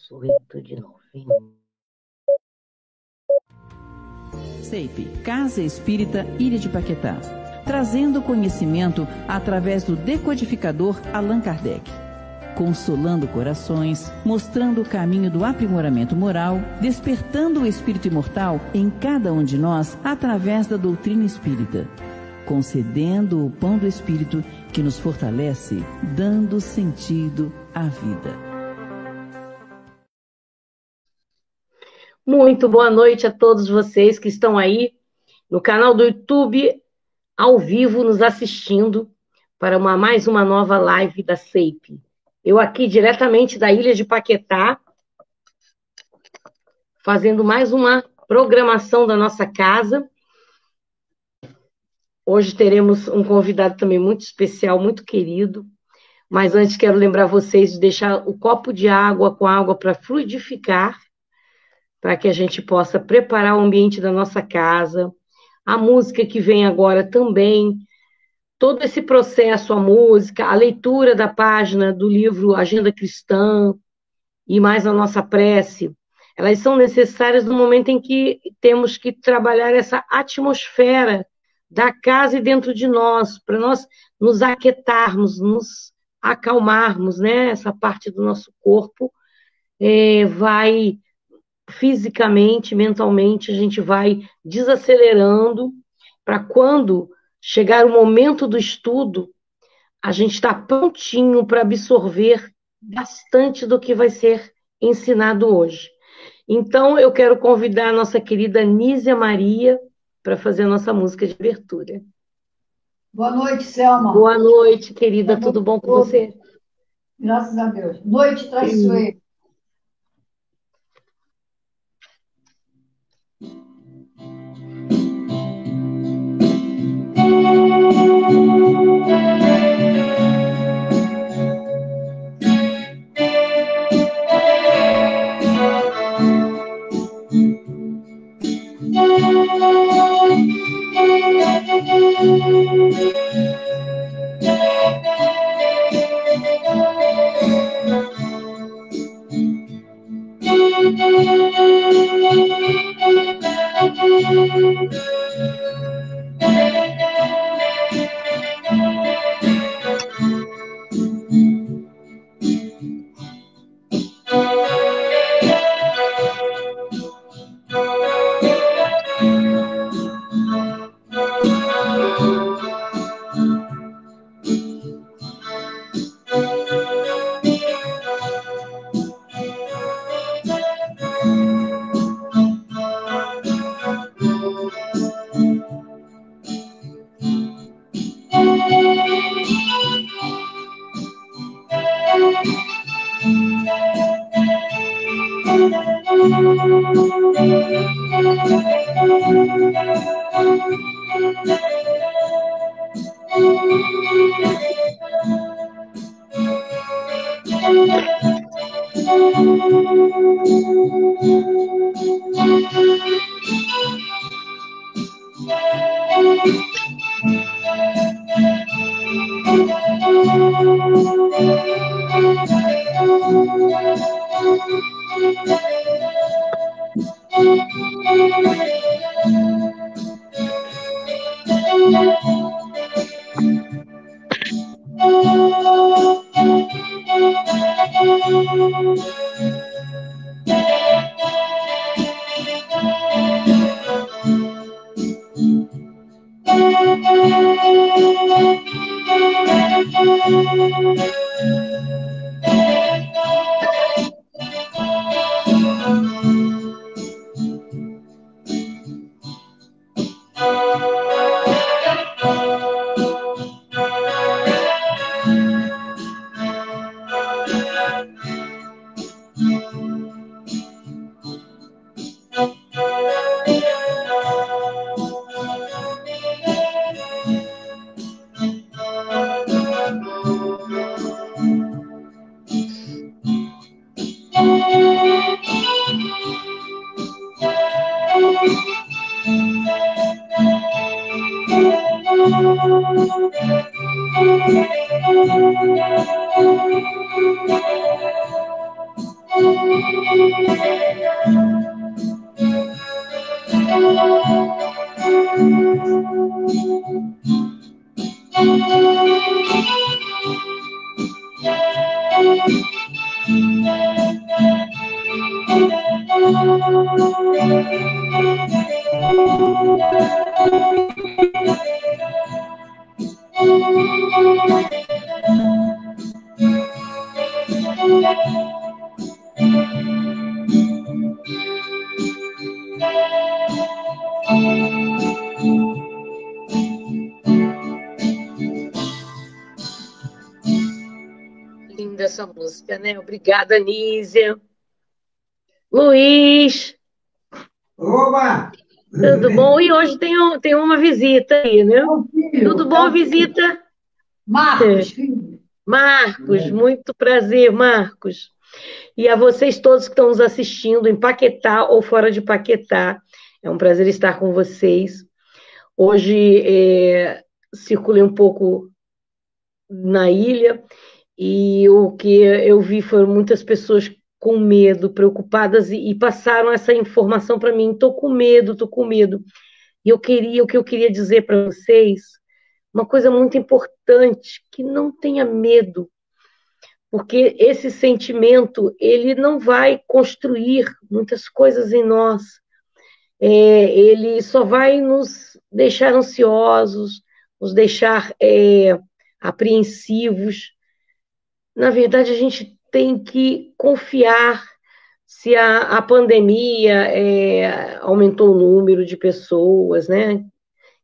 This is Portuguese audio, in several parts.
18 de novembro. CEIP, Casa Espírita Ilha de Paquetá, trazendo conhecimento através do decodificador Allan Kardec, consolando corações, mostrando o caminho do aprimoramento moral, despertando o espírito imortal em cada um de nós através da doutrina espírita, concedendo o pão do espírito que nos fortalece, dando sentido à vida. Muito boa noite a todos vocês que estão aí no canal do YouTube, ao vivo, nos assistindo para mais uma nova live da CEIP. Eu aqui diretamente da Ilha de Paquetá, fazendo mais uma programação da nossa casa. Hoje teremos um convidado também muito especial, muito querido. Mas antes quero lembrar vocês de deixar o copo de água com água para fluidificar, para que a gente possa preparar o ambiente da nossa casa. A música que vem agora também, todo esse processo, a música, a leitura da página do livro Agenda Cristã e mais a nossa prece, elas são necessárias no momento em que temos que trabalhar essa atmosfera da casa e dentro de nós, para nós nos aquietarmos, nos acalmarmos, né? Essa parte do nosso corpo vai fisicamente, mentalmente, a gente vai desacelerando para quando chegar o momento do estudo, a gente está prontinho para absorver bastante do que vai ser ensinado hoje. Então, eu quero convidar a nossa querida Nízia Maria para fazer a nossa música de abertura. Boa noite, Selma. Boa noite, querida. Tudo bom com você? Graças a Deus. Noite traiçoeira. Linda essa música, né? Obrigada, Nízia. Luiz, Oba! tudo bom? E hoje tem uma visita aí, né? É o filho, Tudo é bom, o filho. visita? Marcos, filho. Marcos, muito prazer, Marcos. E a vocês todos que estão nos assistindo em Paquetá ou fora de Paquetá, é um prazer estar com vocês. Hoje circulei um pouco na ilha e o que eu vi foram muitas pessoas com medo, preocupadas e passaram essa informação para mim. Estou com medo, estou com medo. E o que eu queria dizer para vocês, uma coisa muito importante, que não tenha medo, porque esse sentimento, ele não vai construir muitas coisas em nós. Ele só vai nos deixar ansiosos, nos deixar apreensivos. Na verdade, a gente tem que confiar. Se a pandemia aumentou o número de pessoas, né,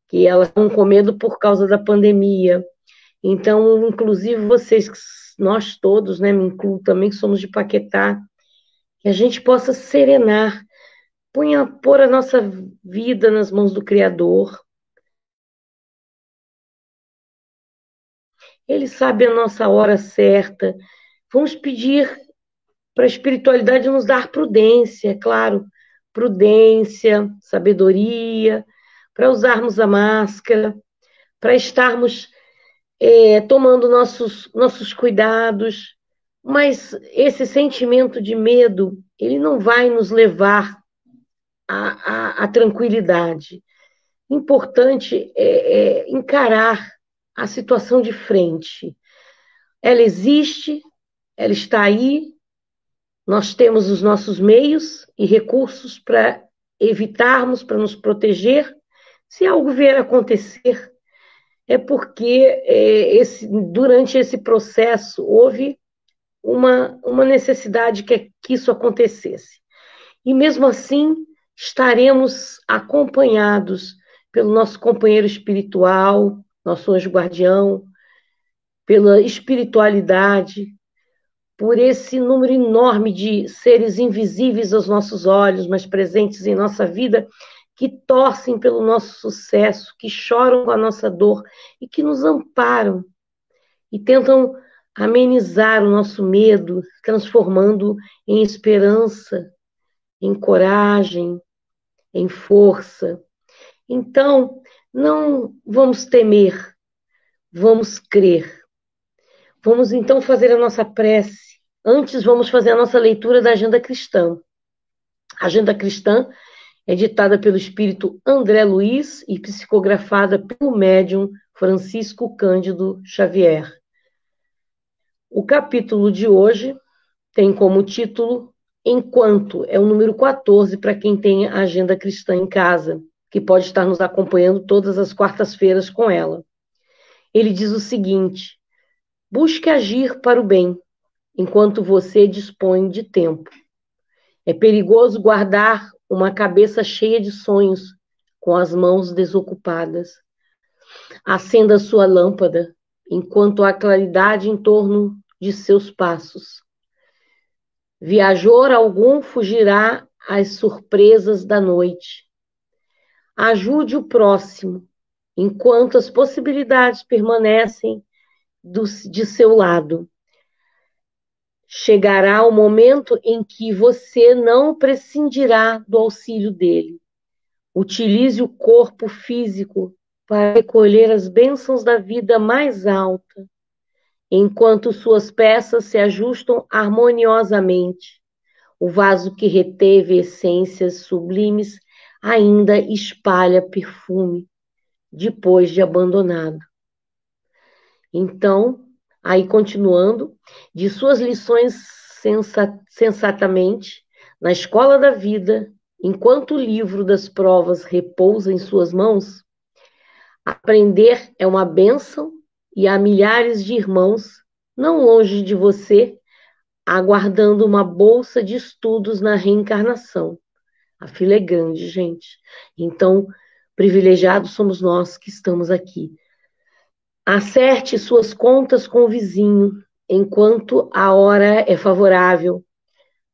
que elas estão com medo por causa da pandemia. Então, inclusive vocês, nós todos, né, me incluo também, que somos de Paquetá, que a gente possa serenar, pôr a nossa vida nas mãos do Criador. Ele sabe a nossa hora certa. Vamos pedir para a espiritualidade nos dar prudência, claro, prudência, sabedoria, para usarmos a máscara, para estarmos tomando nossos cuidados, mas esse sentimento de medo, ele não vai nos levar à tranquilidade. Importante é encarar a situação de frente. Ela existe, ela está aí, nós temos os nossos meios e recursos para evitarmos, para nos proteger. Se algo vier a acontecer, é porque durante esse processo houve uma necessidade que isso acontecesse. E mesmo assim, estaremos acompanhados pelo nosso companheiro espiritual, nosso anjo guardião, pela espiritualidade, por esse número enorme de seres invisíveis aos nossos olhos, mas presentes em nossa vida, que torcem pelo nosso sucesso, que choram com a nossa dor e que nos amparam e tentam amenizar o nosso medo, transformando em esperança, em coragem, em força. Então, não vamos temer, vamos crer. Vamos então fazer a nossa prece. Antes, vamos fazer a nossa leitura da Agenda Cristã. A Agenda Cristã é ditada pelo espírito André Luiz e psicografada pelo médium Francisco Cândido Xavier. O capítulo de hoje tem como título Enquanto, é o número 14 para quem tem a Agenda Cristã em casa, que pode estar nos acompanhando todas as quartas-feiras com ela. Ele diz o seguinte: busque agir para o bem, enquanto você dispõe de tempo. É perigoso guardar uma cabeça cheia de sonhos, com as mãos desocupadas. Acenda sua lâmpada, enquanto há claridade em torno de seus passos. Viajor algum fugirá às surpresas da noite. Ajude o próximo, enquanto as possibilidades permanecem de seu lado. Chegará o momento em que você não prescindirá do auxílio dele. Utilize o corpo físico para recolher as bênçãos da vida mais alta, enquanto suas peças se ajustam harmoniosamente. O vaso que reteve essências sublimes ainda espalha perfume, depois de abandonado. Então, aí continuando, de suas lições sensatamente, na escola da vida, enquanto o livro das provas repousa em suas mãos, aprender é uma bênção e há milhares de irmãos, não longe de você, aguardando uma bolsa de estudos na reencarnação. A fila é grande, gente. Então, privilegiados somos nós que estamos aqui. Acerte suas contas com o vizinho, enquanto a hora é favorável.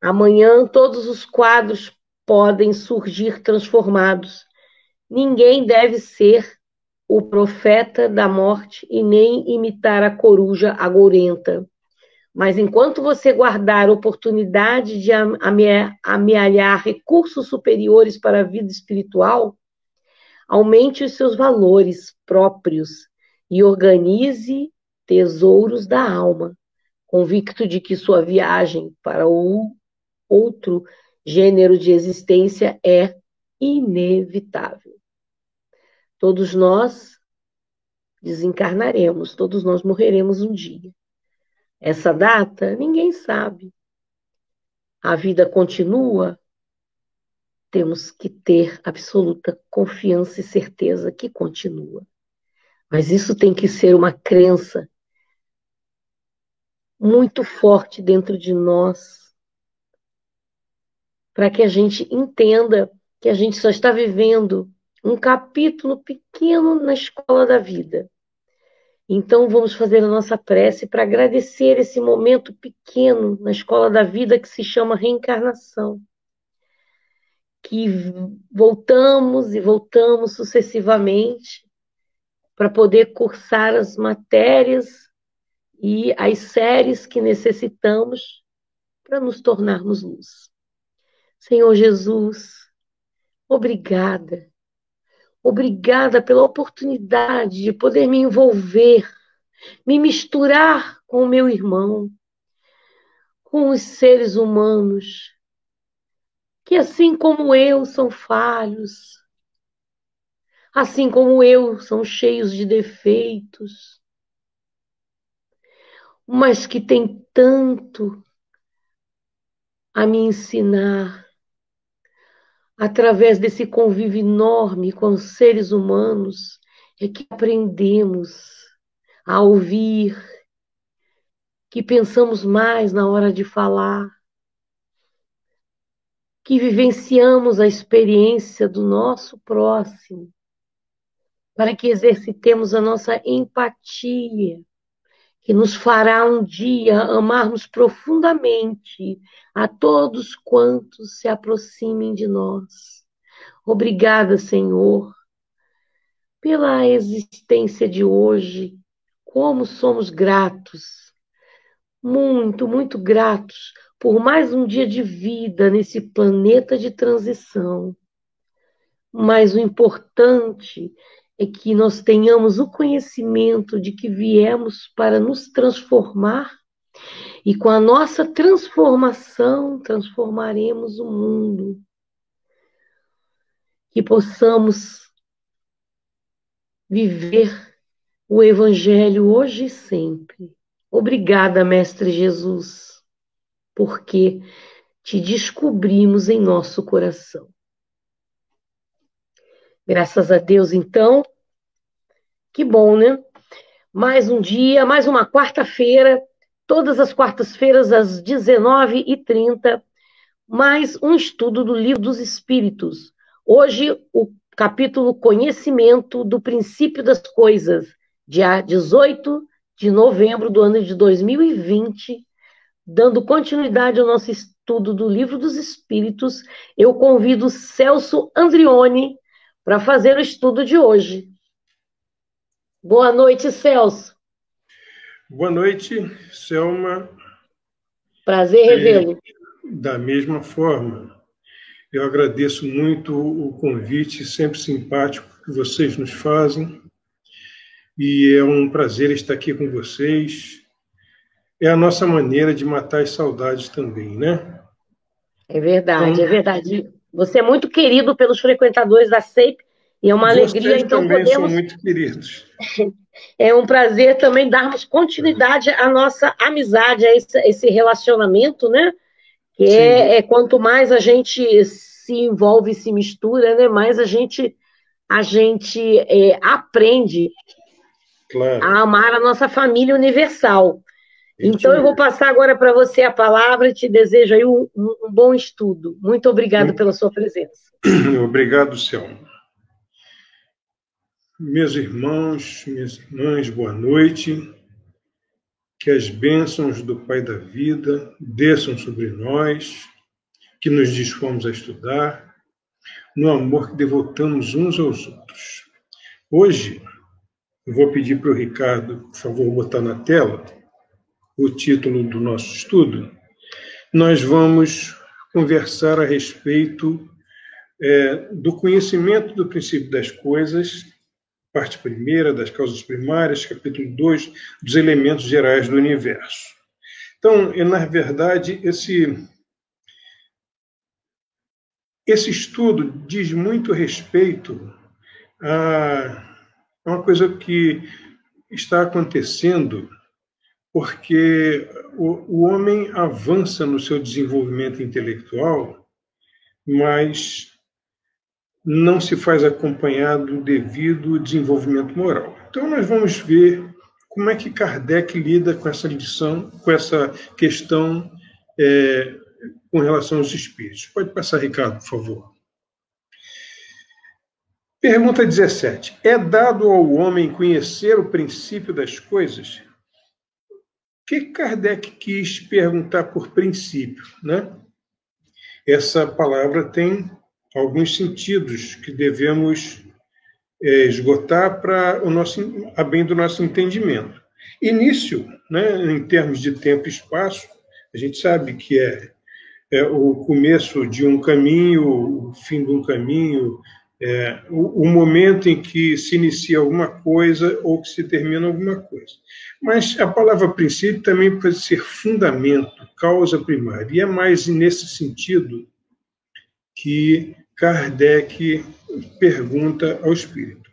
Amanhã todos os quadros podem surgir transformados. Ninguém deve ser o profeta da morte e nem imitar a coruja agourenta. Mas enquanto você guardar oportunidade de amealhar recursos superiores para a vida espiritual, aumente os seus valores próprios e organize tesouros da alma, convicto de que sua viagem para o outro gênero de existência é inevitável. Todos nós desencarnaremos, todos nós morreremos um dia. Essa data, ninguém sabe. A vida continua, temos que ter absoluta confiança e certeza que continua. Mas isso tem que ser uma crença muito forte dentro de nós, para que a gente entenda que a gente só está vivendo um capítulo pequeno na escola da vida. Então vamos fazer a nossa prece para agradecer esse momento pequeno na escola da vida que se chama reencarnação. Que voltamos e voltamos sucessivamente para poder cursar as matérias e as séries que necessitamos para nos tornarmos luz. Senhor Jesus, obrigada. Obrigada pela oportunidade de poder me envolver, me misturar com o meu irmão, com os seres humanos, que assim como eu são falhos, assim como eu são cheios de defeitos, mas que têm tanto a me ensinar através desse convívio enorme com os seres humanos, é que aprendemos a ouvir, que pensamos mais na hora de falar, que vivenciamos a experiência do nosso próximo, para que exercitemos a nossa empatia, que nos fará um dia amarmos profundamente a todos quantos se aproximem de nós. Obrigada, Senhor, pela existência de hoje. Como somos gratos, muito, muito gratos por mais um dia de vida nesse planeta de transição. Mas o importante é que nós tenhamos o conhecimento de que viemos para nos transformar e com a nossa transformação transformaremos o mundo. Que possamos viver o Evangelho hoje e sempre. Obrigada, Mestre Jesus, porque te descobrimos em nosso coração. Graças a Deus, então, que bom, né? Mais um dia, mais uma quarta-feira, todas as quartas-feiras às 19h30, mais um estudo do Livro dos Espíritos. Hoje, o capítulo Conhecimento do Princípio das Coisas, dia 18 de novembro do ano de 2020, dando continuidade ao nosso estudo do Livro dos Espíritos, eu convido Celso Andrione para fazer o estudo de hoje. Boa noite, Celso. Boa noite, Selma. Prazer revê-lo. Da mesma forma, eu agradeço muito o convite sempre simpático que vocês nos fazem e é um prazer estar aqui com vocês. É a nossa maneira de matar as saudades também, né? É verdade, então, é verdade. Você é muito querido pelos frequentadores da SEIP e é uma alegria, vocês então, também podemos... são muito queridos. É um prazer também darmos continuidade à nossa amizade, a esse relacionamento, né? Que é quanto mais a gente se envolve, se mistura, né? Mais a gente aprende a amar a nossa família universal. Então, eu vou passar agora para você a palavra e te desejo aí um bom estudo. Muito obrigado pela sua presença. Obrigado, Selma. Meus irmãos, minhas irmãs, boa noite. Que as bênçãos do Pai da vida desçam sobre nós, que nos dispomos a estudar, no amor que devotamos uns aos outros. Hoje, eu vou pedir para o Ricardo, por favor, botar na tela o título do nosso estudo. Nós vamos conversar a respeito do conhecimento do princípio das coisas, parte primeira, das causas primárias, capítulo 2, dos elementos gerais do universo. Então, na verdade, esse estudo diz muito respeito a uma coisa que está acontecendo porque o homem avança no seu desenvolvimento intelectual, mas não se faz acompanhado do devido desenvolvimento moral. Então, nós vamos ver como é que Kardec lida com essa lição, com essa questão com relação aos espíritos. Pode passar, Ricardo, por favor. Pergunta 17. É dado ao homem conhecer o princípio das coisas? O que Kardec quis perguntar por princípio, né? Essa palavra tem alguns sentidos que devemos esgotar para a bem do nosso entendimento. Início, né, em termos de tempo e espaço, a gente sabe que é o começo de um caminho, o fim de um caminho, o momento em que se inicia alguma coisa ou que se termina alguma coisa. Mas a palavra princípio também pode ser fundamento, causa primária, e é mais nesse sentido que Kardec pergunta ao espírito.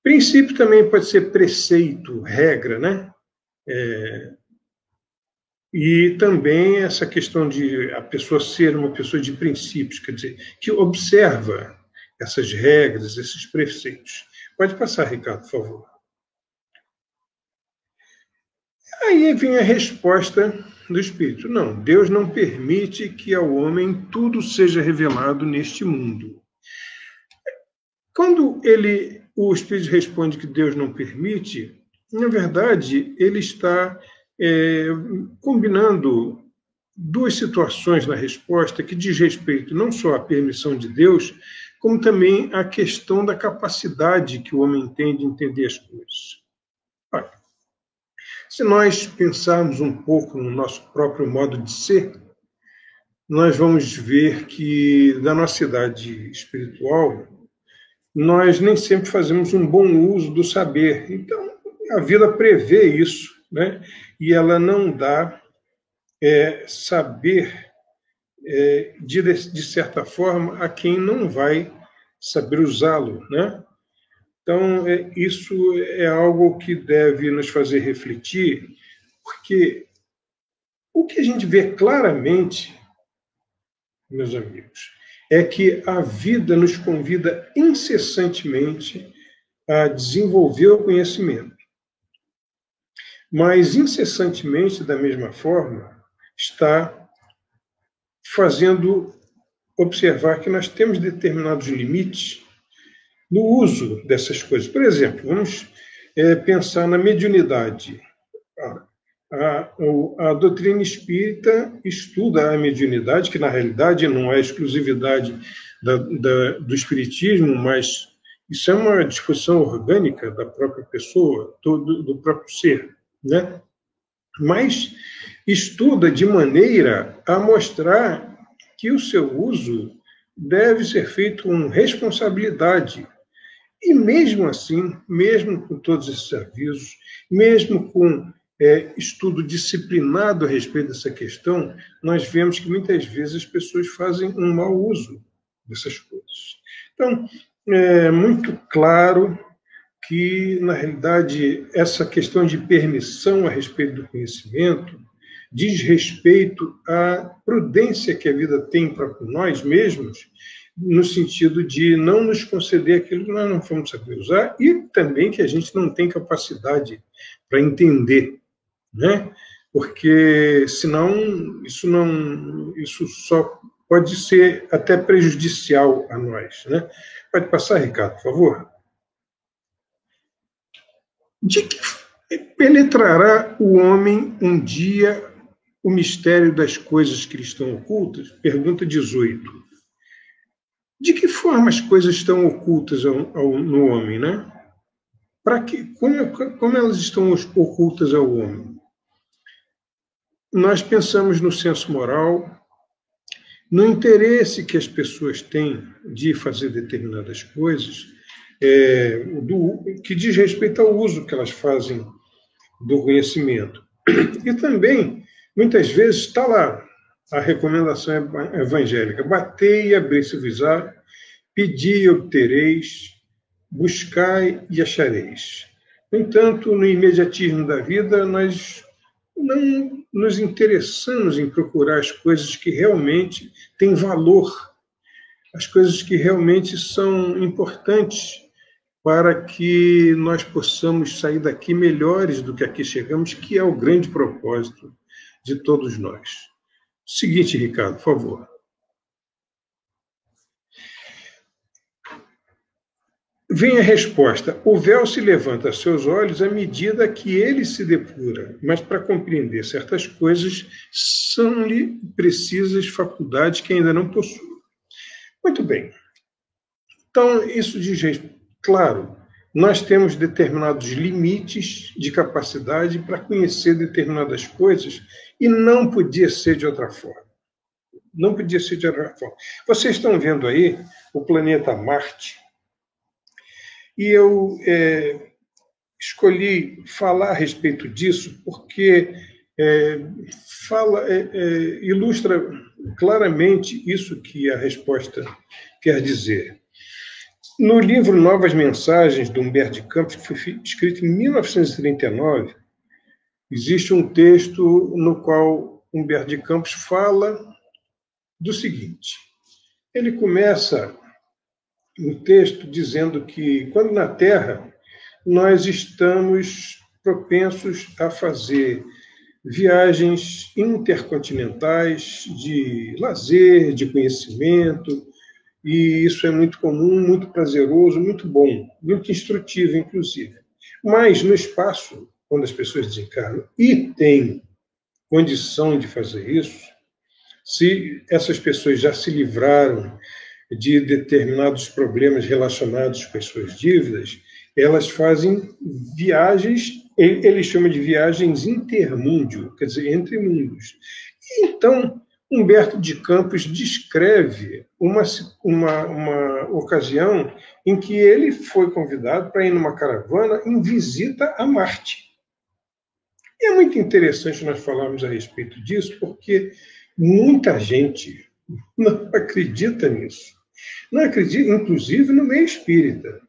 Princípio também pode ser preceito, regra, né? E também essa questão de a pessoa ser uma pessoa de princípios, quer dizer, que observa essas regras, esses preceitos. Pode passar, Ricardo, por favor. Aí vem a resposta do Espírito. Não, Deus não permite que ao homem tudo seja revelado neste mundo. Quando o Espírito responde que Deus não permite, na verdade, ele está combinando duas situações na resposta que diz respeito não só à permissão de Deus, como também à questão da capacidade que o homem tem de entender as coisas. Olha, se nós pensarmos um pouco no nosso próprio modo de ser, nós vamos ver que, da nossa idade espiritual, nós nem sempre fazemos um bom uso do saber. Então, a vida prevê isso, né? E ela não dá saber, de certa forma, a quem não vai saber usá-lo, né? Então, isso é algo que deve nos fazer refletir, porque o que a gente vê claramente, meus amigos, é que a vida nos convida incessantemente a desenvolver o conhecimento. Mas, incessantemente, da mesma forma, está fazendo observar que nós temos determinados limites no uso dessas coisas. Por exemplo, vamos pensar na mediunidade. A doutrina espírita estuda a mediunidade, que na realidade não é exclusividade do espiritismo, mas isso é uma disposição orgânica da própria pessoa, do próprio ser, né? Mas estuda de maneira a mostrar que o seu uso deve ser feito com responsabilidade. E mesmo assim, mesmo com todos esses avisos, mesmo com estudo disciplinado a respeito dessa questão, nós vemos que muitas vezes as pessoas fazem um mau uso dessas coisas. Então, é muito claro que, na realidade, essa questão de permissão a respeito do conhecimento diz respeito à prudência que a vida tem para nós mesmos, no sentido de não nos conceder aquilo que nós não vamos saber usar e também que a gente não tem capacidade para entender, né? Porque senão isso só pode ser até prejudicial a nós, né? Pode passar, Ricardo, por favor. De que penetrará o homem um dia o mistério das coisas que lhe estão ocultas? Pergunta 18. De que forma as coisas estão ocultas no homem, né? Como elas estão ocultas ao homem? Nós pensamos no senso moral, no interesse que as pessoas têm de fazer determinadas coisas, que diz respeito ao uso que elas fazem do conhecimento. E também, muitas vezes, está lá a recomendação evangélica: batei e abri-se-vos-á, pedi e obtereis, buscai e achareis. No entanto, no imediatismo da vida, nós não nos interessamos em procurar as coisas que realmente têm valor, as coisas que realmente são importantes para que nós possamos sair daqui melhores do que aqui chegamos, que é o grande propósito de todos nós. Seguinte, Ricardo, por favor. Vem a resposta: o véu se levanta a seus olhos à medida que ele se depura, mas para compreender certas coisas são-lhe precisas faculdades que ainda não possui. Muito bem. Então, isso diz respeito. Claro, nós temos determinados limites de capacidade para conhecer determinadas coisas e não podia ser de outra forma. Não podia ser de outra forma. Vocês estão vendo aí o planeta Marte. E eu escolhi falar a respeito disso porque ilustra claramente isso que a resposta quer dizer. No livro Novas Mensagens, de Humberto de Campos, que foi escrito em 1939, existe um texto no qual Humberto de Campos fala do seguinte. Ele começa no texto dizendo que, quando na Terra, nós estamos propensos a fazer viagens intercontinentais de lazer, de conhecimento, e isso é muito comum, muito prazeroso, muito bom, muito instrutivo, inclusive. Mas no espaço, quando as pessoas desencarnam e têm condição de fazer isso, se essas pessoas já se livraram de determinados problemas relacionados com as suas dívidas, elas fazem viagens, ele chama de viagens intermúndio, quer dizer, entre mundos. Então, Humberto de Campos descreve uma ocasião em que ele foi convidado para ir numa caravana em visita a Marte. E é muito interessante nós falarmos a respeito disso, porque muita gente não acredita nisso. Não acredita, inclusive, no meio espírita.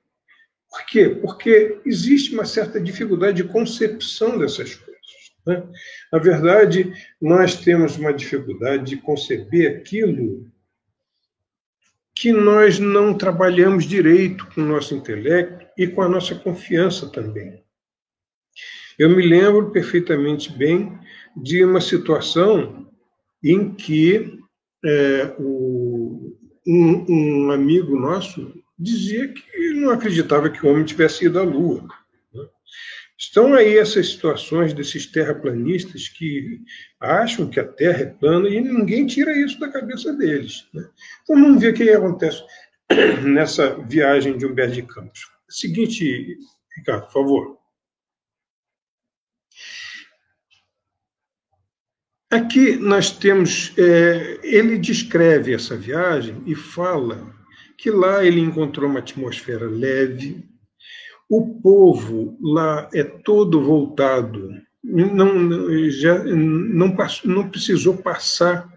Por quê? Porque existe uma certa dificuldade de concepção dessas coisas, né? Na verdade, nós temos uma dificuldade de conceber aquilo que nós não trabalhamos direito com o nosso intelecto e com a nossa confiança também. Eu me lembro perfeitamente bem de uma situação em que um amigo nosso dizia que não acreditava que o homem tivesse ido à Lua. Estão aí essas situações desses terraplanistas que acham que a Terra é plana e ninguém tira isso da cabeça deles, né? Então vamos ver o que acontece nessa viagem de Humberto de Campos. Seguinte, Ricardo, por favor. Aqui nós temos, ele descreve essa viagem e fala que lá ele encontrou uma atmosfera leve, o povo lá é todo voltado, não precisou passar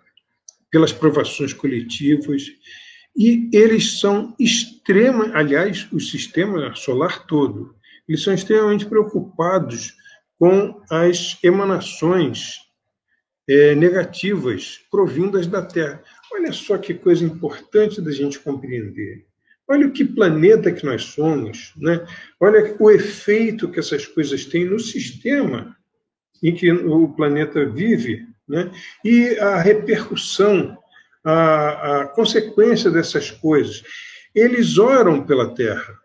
pelas provações coletivas, e eles são aliás, o sistema solar todo eles são extremamente preocupados com as emanações negativas provindas da Terra. Olha só que coisa importante da gente compreender. Olha o que planeta que nós somos, né? Olha o efeito que essas coisas têm no sistema em que o planeta vive, né? E a repercussão, a consequência dessas coisas. Eles oram pela Terra.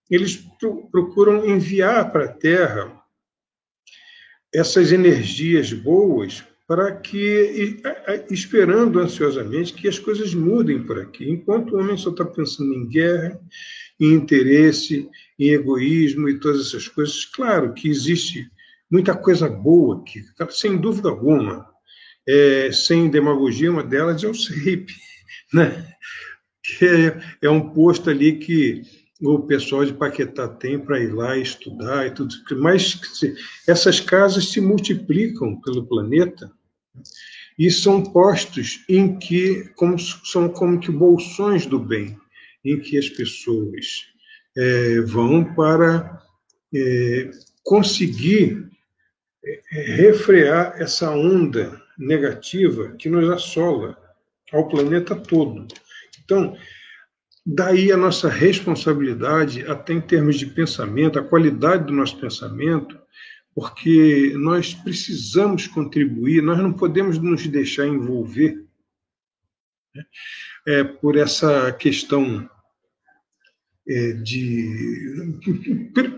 Eles procuram enviar para a Terra essas energias boas para que, esperando ansiosamente que as coisas mudem por aqui, enquanto o homem só está pensando em guerra, em interesse, em egoísmo e todas essas coisas. Claro que existe muita coisa boa aqui, sem dúvida alguma, sem demagogia, uma delas é o SEIP, né? Que é um posto ali que o pessoal de Paquetá tem para ir lá estudar e tudo, mas essas casas se multiplicam pelo planeta e são postos em que são como que bolsões do bem, em que as pessoas vão para conseguir refrear essa onda negativa que nos assola ao planeta todo. Então, daí a nossa responsabilidade, até em termos de pensamento, a qualidade do nosso pensamento, porque nós precisamos contribuir, nós não podemos nos deixar envolver por essa questão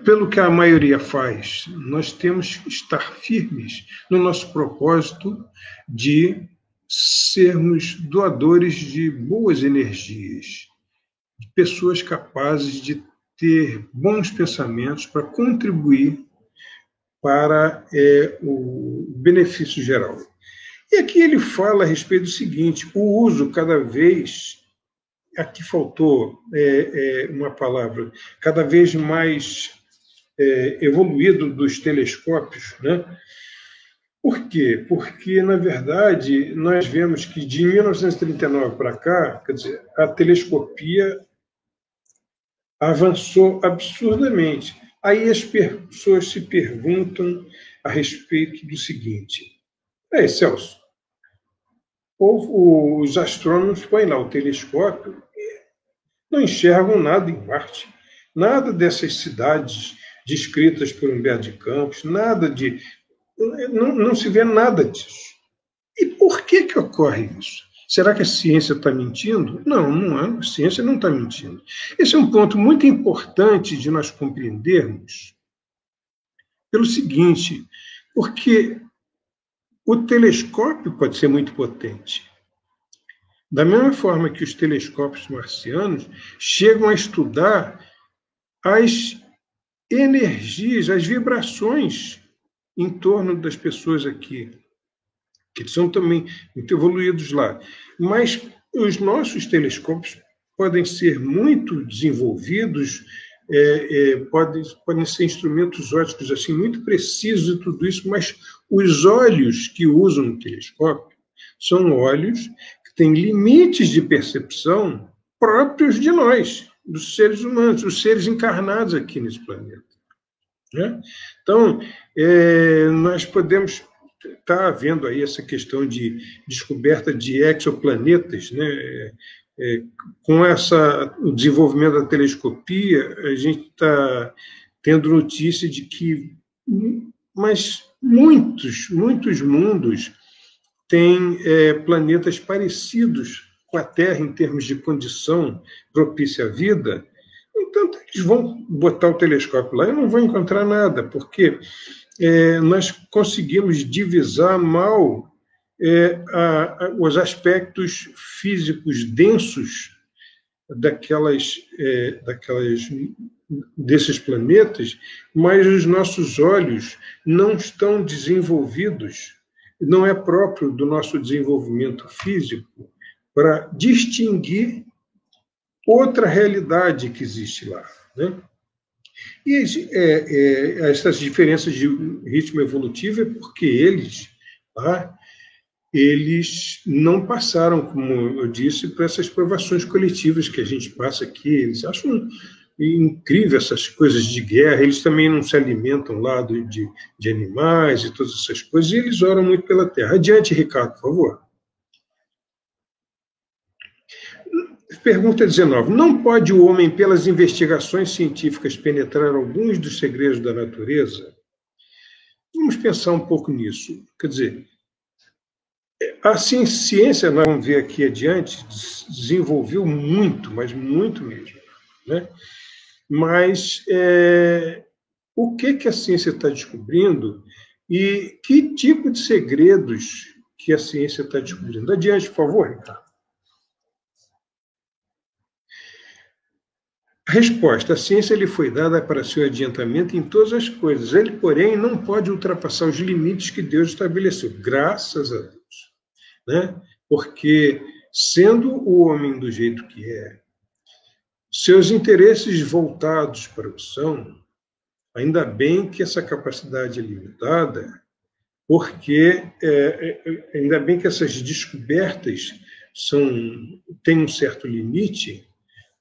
pelo que a maioria faz. Nós temos que estar firmes no nosso propósito de sermos doadores de boas energias, de pessoas capazes de ter bons pensamentos para contribuir para o benefício geral. E aqui ele fala a respeito do seguinte: o uso cada vez, aqui faltou uma palavra, cada vez mais evoluído dos telescópios, né? Por quê? Porque, na verdade, nós vemos que de 1939 para cá, quer dizer, a telescopia avançou absurdamente. Aí as pessoas se perguntam a respeito do seguinte: Celso, os astrônomos põem lá o telescópio e não enxergam nada em Marte, nada dessas cidades descritas por Humberto de Campos, nada de... Não se vê nada disso. E por que ocorre isso? Será que a ciência está mentindo? Não, a ciência não está mentindo. Esse é um ponto muito importante de nós compreendermos pelo seguinte, porque o telescópio pode ser muito potente. Da mesma forma que os telescópios marcianos chegam a estudar as energias, as vibrações em torno das pessoas aqui, que são também muito evoluídos lá. Mas os nossos telescópios podem ser muito desenvolvidos, podem ser instrumentos ópticos assim, muito precisos e tudo isso, mas os olhos que usam no telescópio são olhos que têm limites de percepção próprios de nós, dos seres humanos, os seres encarnados aqui nesse planeta. Né? Então, nós podemos estar vendo aí essa questão de descoberta de exoplanetas, né? Com o desenvolvimento da telescopia, a gente está tendo notícia de que muitos mundos têm planetas parecidos com a Terra em termos de condição propícia à vida. Então, eles vão botar o telescópio lá e não vão encontrar nada, porque nós conseguimos divisar mal os aspectos físicos densos desses planetas, mas os nossos olhos não estão desenvolvidos, não é próprio do nosso desenvolvimento físico para distinguir outra realidade que existe lá, né? E essas diferenças de ritmo evolutivo é porque eles não passaram, como eu disse, por essas provações coletivas que a gente passa aqui. Eles acham E incrível essas coisas de guerra, eles também não se alimentam lá de animais e todas essas coisas, e eles oram muito pela terra. Adiante, Ricardo, por favor. Pergunta 19. Não pode o homem, pelas investigações científicas, penetrar alguns dos segredos da natureza? Vamos pensar um pouco nisso. Quer dizer, a ciência, nós vamos ver aqui adiante, desenvolveu muito, mas muito mesmo, né? Mas o que a ciência está descobrindo e que tipo de segredos que a ciência está descobrindo? Adiante, por favor, Ricardo. A resposta: a ciência lhe foi dada para seu adiantamento em todas as coisas. Ele, porém, não pode ultrapassar os limites que Deus estabeleceu, graças a Deus, né? Porque, sendo o homem do jeito que é, seus interesses voltados para o que são, ainda bem que essa capacidade é limitada, porque ainda bem que essas descobertas têm um certo limite,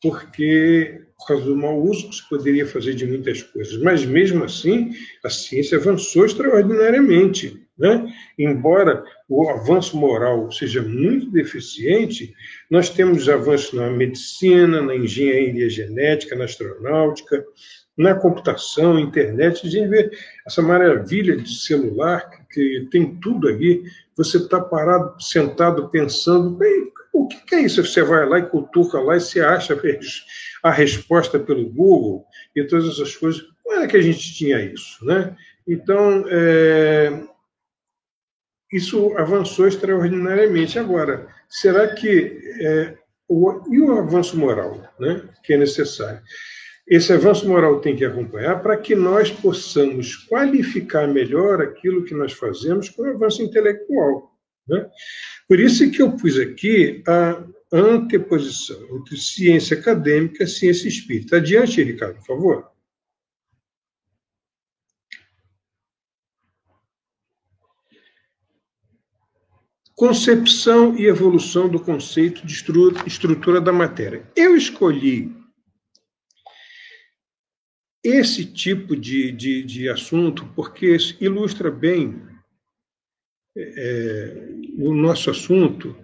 porque, por causa do mau uso que se poderia fazer de muitas coisas. Mas, mesmo assim, a ciência avançou extraordinariamente, né? Embora o avanço moral seja muito deficiente, nós temos avanços na medicina, na engenharia genética, na astronáutica, na computação, internet. A gente vê essa maravilha de celular, que tem tudo ali. Você está parado, sentado, pensando, o que é isso? Você vai lá e cutuca lá e você acha a resposta pelo Google e todas essas coisas. Como era que a gente tinha isso, né? Então, isso avançou extraordinariamente. Agora, será que... e o avanço moral, né, que é necessário? Esse avanço moral tem que acompanhar para que nós possamos qualificar melhor aquilo que nós fazemos com o avanço intelectual, né? Por isso que eu pus aqui a anteposição entre ciência acadêmica e ciência espírita. Adiante, Ricardo, por favor. Concepção e evolução do conceito de estrutura da matéria. Eu escolhi esse tipo de assunto porque ilustra bem o nosso assunto,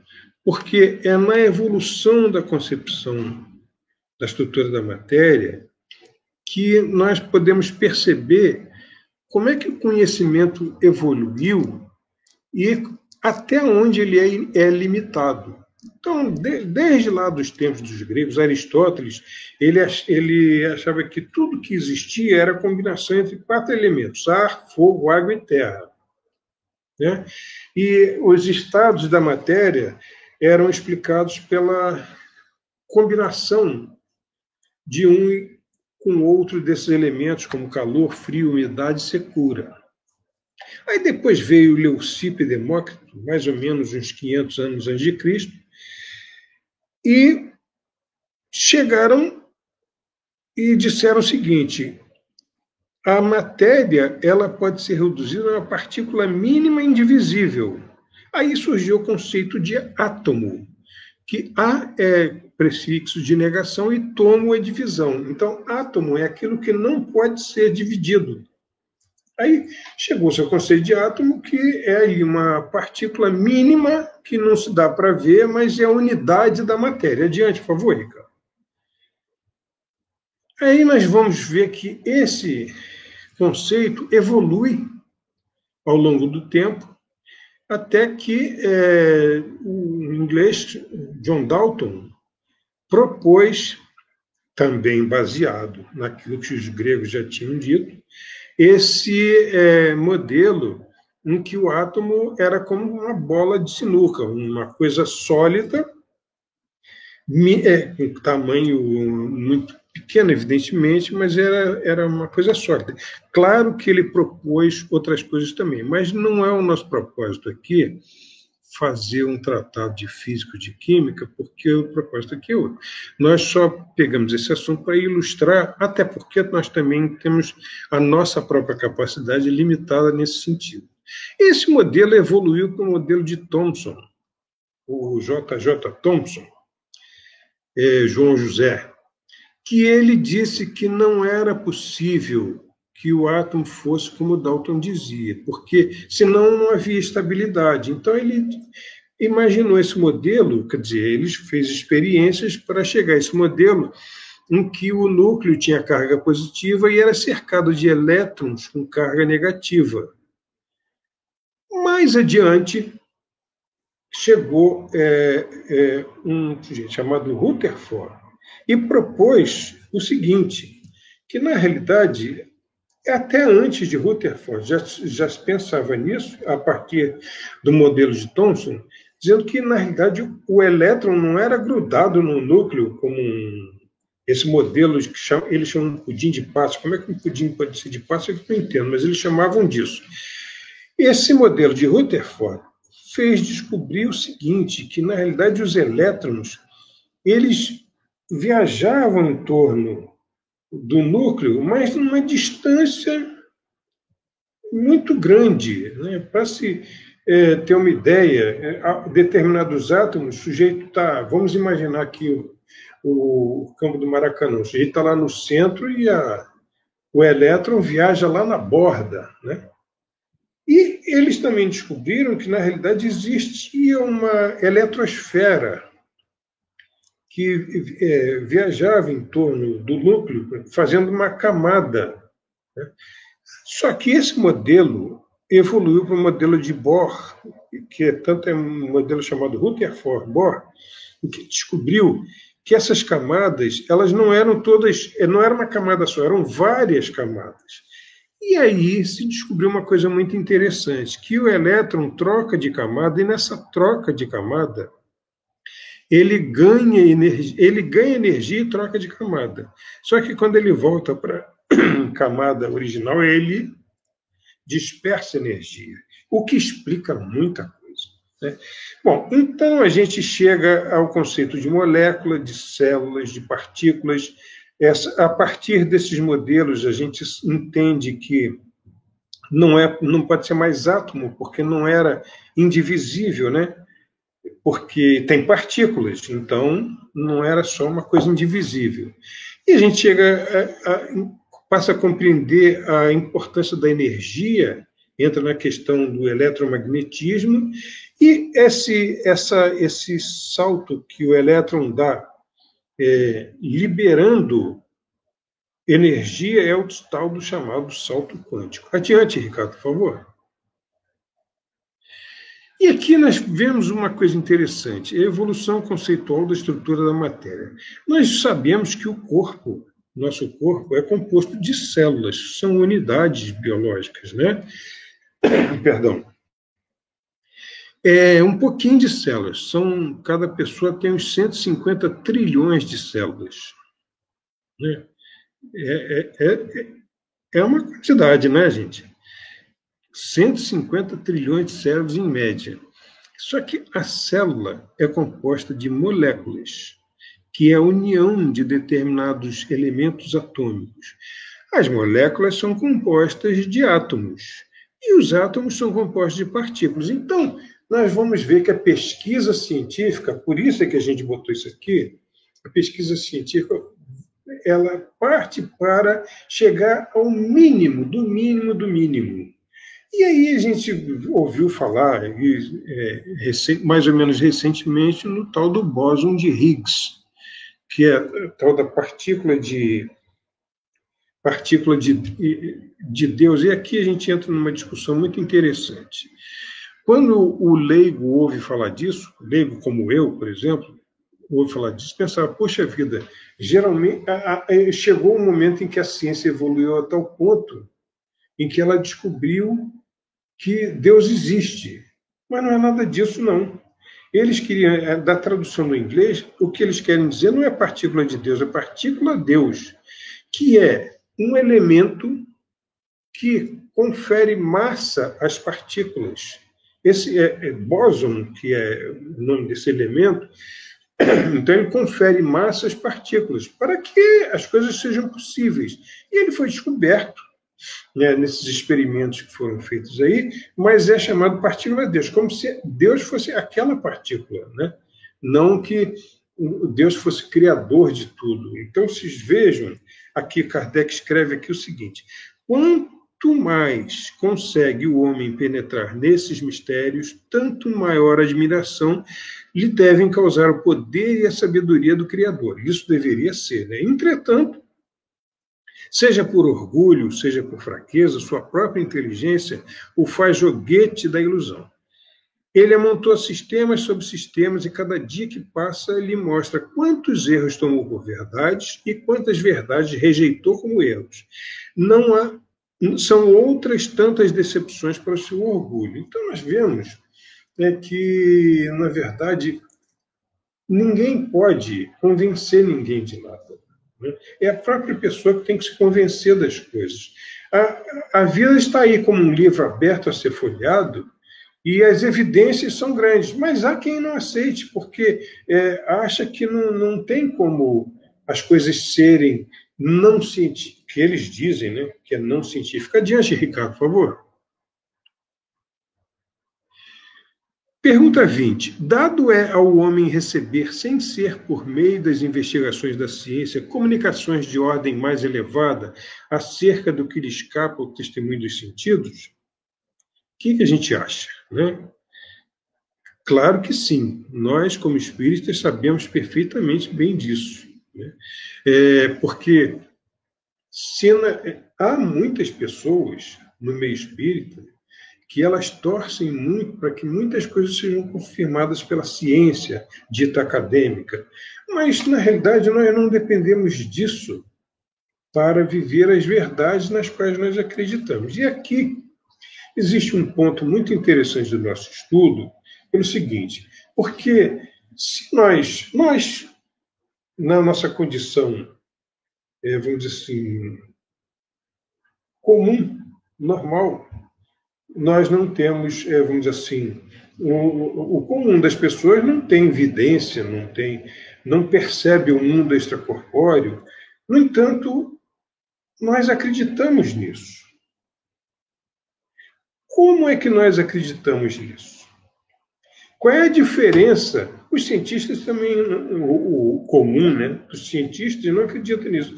porque é na evolução da concepção da estrutura da matéria que nós podemos perceber como é que o conhecimento evoluiu e até onde ele é limitado. Então, desde lá dos tempos dos gregos, Aristóteles, ele achava que tudo que existia era a combinação entre 4 elementos: ar, fogo, água e terra, né? E os estados da matéria eram explicados pela combinação de um com o outro desses elementos, como calor, frio, umidade e secura. Aí depois veio Leucipo e Demócrito, mais ou menos uns 500 anos antes de Cristo, e chegaram e disseram o seguinte: a matéria ela pode ser reduzida a uma partícula mínima indivisível. Aí surgiu o conceito de átomo, que A é prefixo de negação e tomo é divisão. Então, átomo é aquilo que não pode ser dividido. Aí chegou-se ao conceito de átomo, que é aí uma partícula mínima que não se dá para ver, mas é a unidade da matéria. Adiante, por favor, Ricardo. Aí nós vamos ver que esse conceito evolui ao longo do tempo, até que o inglês John Dalton propôs, também baseado naquilo que os gregos já tinham dito, esse modelo em que o átomo era como uma bola de sinuca, uma coisa sólida, com tamanho muito pequeno, evidentemente, mas era uma coisa sólida. Claro que ele propôs outras coisas também, mas não é o nosso propósito aqui fazer um tratado de física, de química, porque o propósito aqui é outro. Nós só pegamos esse assunto para ilustrar, até porque nós também temos a nossa própria capacidade limitada nesse sentido. Esse modelo evoluiu para o modelo de Thomson, o J.J. Thomson, João José, que ele disse que não era possível que o átomo fosse como Dalton dizia, porque senão não havia estabilidade. Então ele imaginou esse modelo, quer dizer, ele fez experiências para chegar a esse modelo em que o núcleo tinha carga positiva e era cercado de elétrons com carga negativa. Mais adiante, chegou um sujeito chamado Rutherford e propôs o seguinte, que, na realidade, até antes de Rutherford já se pensava nisso, a partir do modelo de Thomson, dizendo que, na realidade, o elétron não era grudado no núcleo como esse modelo que eles chamam de pudim de Páscoa. Como é que um pudim pode ser de Páscoa? Eu não entendo, mas eles chamavam disso. Esse modelo de Rutherford fez descobrir o seguinte, que, na realidade, os elétrons eles viajavam em torno do núcleo, mas numa distância muito grande, né? Para se ter uma ideia, determinados átomos, o sujeito está, vamos imaginar aqui o campo do Maracanã, o sujeito está lá no centro e o elétron viaja lá na borda, né? E eles também descobriram que, na realidade, existia uma eletrosfera que viajava em torno do núcleo, fazendo uma camada, né? Só que esse modelo evoluiu para o modelo de Bohr, que tanto é um modelo chamado Rutherford-Bohr, que descobriu que essas camadas, elas não eram todas, não era uma camada só, eram várias camadas. E aí se descobriu uma coisa muito interessante, que o elétron troca de camada, e nessa troca de camada, ele ganha energia e troca de camada. Só que quando ele volta para a camada original, ele dispersa energia, o que explica muita coisa, né? Bom, então a gente chega ao conceito de molécula, de células, de partículas. A partir desses modelos, a gente entende que não pode ser mais átomo, porque não era indivisível, né? Porque tem partículas, então não era só uma coisa indivisível. E a gente passa a compreender a importância da energia, entra na questão do eletromagnetismo, e esse salto que o elétron dá, liberando energia, é o tal do chamado salto quântico. Adiante, Ricardo, por favor. E aqui nós vemos uma coisa interessante, a evolução conceitual da estrutura da matéria. Nós sabemos que nosso corpo é composto de células, são unidades biológicas, né? Perdão. Um pouquinho de células. Cada pessoa tem uns 150 trilhões de células, né? É uma quantidade, né, gente? 150 trilhões de células em média. Só que a célula é composta de moléculas, que é a união de determinados elementos atômicos. As moléculas são compostas de átomos, e os átomos são compostos de partículas. Então, nós vamos ver que a pesquisa científica, por isso é que a gente botou isso aqui, a pesquisa científica, ela parte para chegar ao mínimo, do mínimo, do mínimo. E aí a gente ouviu falar, mais ou menos recentemente, no tal do bóson de Higgs, que é a tal da partícula de Deus. E aqui a gente entra numa discussão muito interessante. Quando o leigo ouve falar disso, leigo como eu, por exemplo, ouve falar disso, pensava, poxa vida, geralmente chegou um momento em que a ciência evoluiu a tal ponto em que ela descobriu que Deus existe. Mas não é nada disso, não. Eles queriam, da tradução do inglês, o que eles querem dizer não é partícula de Deus, é partícula Deus, que é um elemento que confere massa às partículas. Esse bóson, que é o nome desse elemento, então ele confere massa às partículas, para que as coisas sejam possíveis. E ele foi descoberto, né, nesses experimentos que foram feitos aí, mas é chamado partícula de Deus, como se Deus fosse aquela partícula, né? Não que Deus fosse criador de tudo. Então, vocês vejam, aqui Kardec escreve aqui o seguinte: quanto mais consegue o homem penetrar nesses mistérios, tanto maior admiração lhe devem causar o poder e a sabedoria do Criador. Isso deveria ser, né? Entretanto, seja por orgulho, seja por fraqueza, sua própria inteligência o faz joguete da ilusão. Ele amontou sistemas sobre sistemas e cada dia que passa lhe mostra quantos erros tomou por verdades e quantas verdades rejeitou como erros. São outras tantas decepções para o seu orgulho. Então nós vemos que, na verdade, ninguém pode convencer ninguém de nada. É a própria pessoa que tem que se convencer das coisas. A vida está aí como um livro aberto a ser folheado, e as evidências são grandes, mas há quem não aceite, porque acha que não tem como as coisas serem não científicas, que eles dizem, né, que é não científica. Adiante, Ricardo, por favor. Pergunta 20. Dado é ao homem receber, sem ser por meio das investigações da ciência, comunicações de ordem mais elevada acerca do que lhe escapa ao testemunho dos sentidos? O que a gente acha, né? Claro que sim. Nós, como espíritas, sabemos perfeitamente bem disso, né? Porque há muitas pessoas no meio espírita que elas torcem muito para que muitas coisas sejam confirmadas pela ciência dita acadêmica. Mas, na realidade, nós não dependemos disso para viver as verdades nas quais nós acreditamos. E aqui existe um ponto muito interessante do nosso estudo, pelo seguinte: porque se nós na nossa condição, vamos dizer assim, comum, normal, nós não temos, vamos dizer assim, o comum das pessoas não tem evidência, não percebe o mundo extracorpóreo. No entanto, nós acreditamos nisso. Como é que nós acreditamos nisso? Qual é a diferença? Os cientistas também, o comum, né, dos cientistas não acreditam nisso.